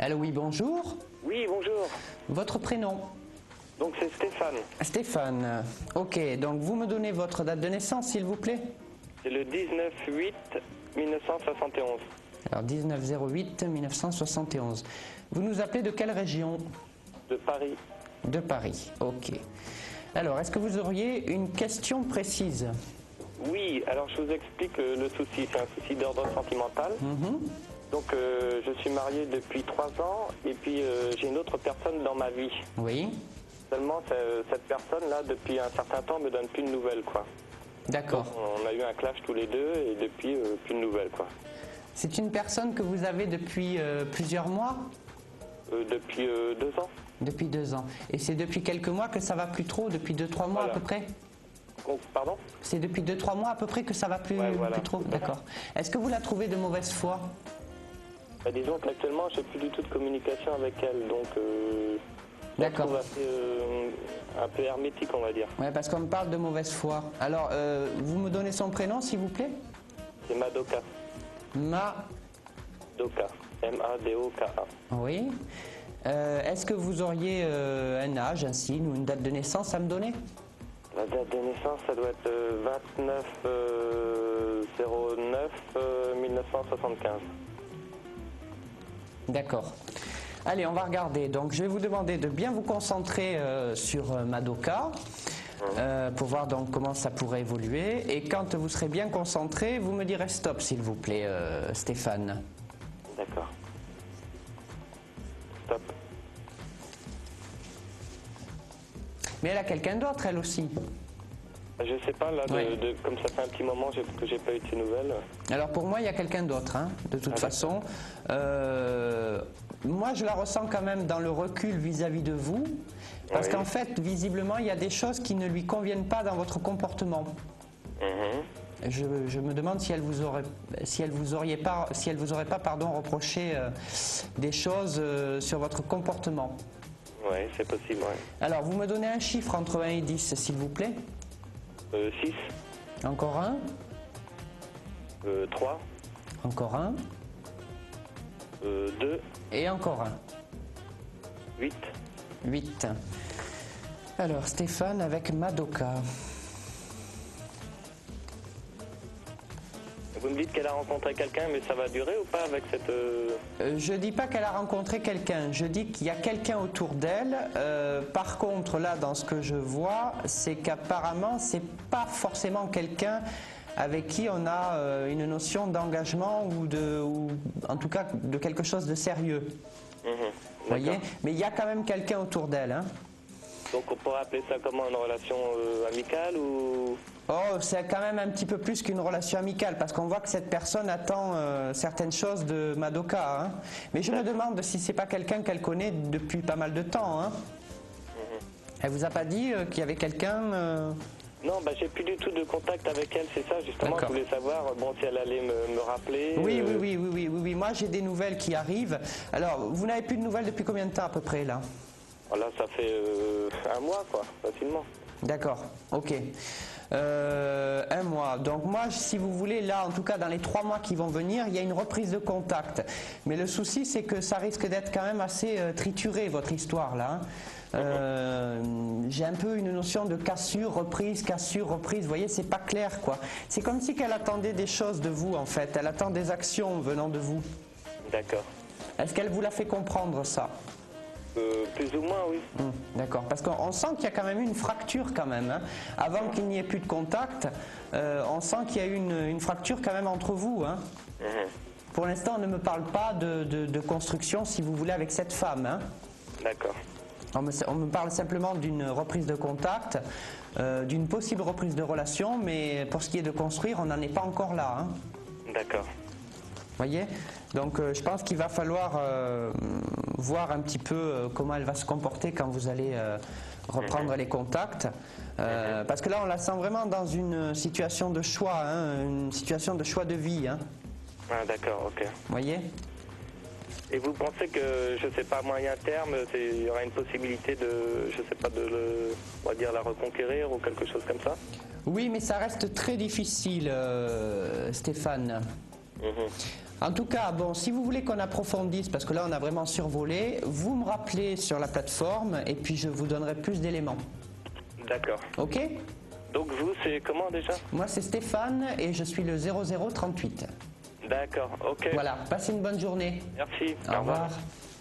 Allô, oui, bonjour. Oui, bonjour. Votre prénom? Donc c'est Stéphane. Stéphane. Ok, donc vous me donnez votre date de naissance, s'il vous plaît? C'est le 19/8/1971. Alors, 19/08/1971. Vous nous appelez de quelle région? De Paris. De Paris, ok. Alors, est-ce que vous auriez une question précise? Oui, alors je vous explique le souci. C'est un souci d'ordre sentimental. Donc je suis marié depuis 3 ans et puis j'ai une autre personne dans ma vie. Oui. Seulement cette personne-là, depuis un certain temps, me donne plus de nouvelles, quoi. D'accord. On a eu un clash tous les deux et depuis plus de nouvelles, quoi. C'est une personne que vous avez depuis plusieurs mois? Depuis 2 ans. Depuis 2 ans. Et c'est depuis quelques mois que ça va plus trop? Depuis 2-3 mois Voilà. à peu près? Oh, pardon? C'est depuis 2-3 mois à peu près que ça va plus, Ouais, voilà. plus trop? D'accord. Est-ce que vous la trouvez de mauvaise foi? Bah, disons qu'actuellement, j'ai plus du tout de communication avec elle, donc je la D'accord. trouve assez, un peu hermétique, on va dire. Ouais, parce qu'on me parle de mauvaise foi. Alors, vous me donnez son prénom, s'il vous plaît? C'est Madoka. Doka. M-A-D-O-K-A. Oui. Est-ce que vous auriez un âge, un signe ou une date de naissance à me donner? La date de naissance, ça doit être 29/09/1975. D'accord. Allez, on va regarder. Donc, je vais vous demander de bien vous concentrer sur Madoka pour voir donc comment ça pourrait évoluer. Et quand vous serez bien concentré, vous me direz stop, s'il vous plaît, Stéphane. D'accord. Stop. Mais elle a quelqu'un d'autre, elle aussi. Je sais pas, là, Ouais. comme ça fait un petit moment que j'ai pas eu de ces nouvelles. Alors pour moi, il y a quelqu'un d'autre, hein, de toute façon. Moi, je la ressens quand même dans le recul vis-à-vis de vous, parce Oui. qu'en fait, visiblement, il y a des choses qui ne lui conviennent pas dans votre comportement. Je me demande si elle vous aurait pas reproché des choses sur votre comportement. Oui, c'est possible, ouais. Alors, vous me donnez un chiffre entre 1 et 10, s'il vous plaît. 6, Encore un, 3, encore un, 2, et encore un. 8. 8. Alors, Stéphane avec Madoka. Vous me dites qu'elle a rencontré quelqu'un, mais ça va durer ou pas avec cette... Je dis pas qu'elle a rencontré quelqu'un, je dis qu'il y a quelqu'un autour d'elle. Par contre, là, dans ce que je vois, c'est qu'apparemment, c'est pas forcément quelqu'un avec qui on a une notion d'engagement ou en tout cas de quelque chose de sérieux. Voyez, mais il y a quand même quelqu'un autour d'elle, hein. Donc on pourrait appeler ça comment, une relation amicale ou... Oh, c'est quand même un petit peu plus qu'une relation amicale, parce qu'on voit que cette personne attend certaines choses de Madoka, hein. Mais je me demande si c'est pas quelqu'un qu'elle connaît depuis pas mal de temps, hein. Elle vous a pas dit qu'il y avait quelqu'un Non, bah j'ai plus du tout de contact avec elle, c'est ça justement. Je D'accord. voulais savoir bon, si elle allait me rappeler. Oui. Moi, j'ai des nouvelles qui arrivent. Alors, vous n'avez plus de nouvelles depuis combien de temps à peu près, là? Là, ça fait 1 mois, quoi, facilement. D'accord, ok. 1 mois. Donc moi, si vous voulez, là, en tout cas, dans les 3 mois qui vont venir, il y a une reprise de contact. Mais le souci, c'est que ça risque d'être quand même assez trituré, votre histoire, là, hein. J'ai un peu une notion de cassure, reprise, vous voyez, c'est pas clair, quoi. C'est comme si qu'elle attendait des choses de vous, en fait. Elle attend des actions venant de vous. D'accord. Est-ce qu'elle vous l'a fait comprendre, ça? Plus ou moins, oui. D'accord, parce qu'on sent qu'il y a quand même une fracture quand même, hein. Avant qu'il n'y ait plus de contact, on sent qu'il y a eu une fracture quand même entre vous, hein. Pour l'instant, on ne me parle pas de construction, si vous voulez, avec cette femme, hein. D'accord. On me parle simplement d'une reprise de contact, d'une possible reprise de relation, mais pour ce qui est de construire, on n'en est pas encore là, hein. D'accord. Voyez, donc je pense qu'il va falloir voir un petit peu comment elle va se comporter quand vous allez reprendre les contacts, parce que là on la sent vraiment dans une situation de choix, hein, une situation de choix de vie, hein. Ah, d'accord, ok. Voyez. Et vous pensez que, je sais pas, à moyen terme, il y aura une possibilité de, je sais pas, on va dire la reconquérir ou quelque chose comme ça? Oui, mais ça reste très difficile, Stéphane. En tout cas, bon, si vous voulez qu'on approfondisse, parce que là on a vraiment survolé, vous me rappelez sur la plateforme et puis je vous donnerai plus d'éléments. D'accord. Ok? Donc vous, c'est comment déjà? Moi c'est Stéphane et je suis le 0038. D'accord, ok. Voilà, passez une bonne journée. Merci. Au revoir.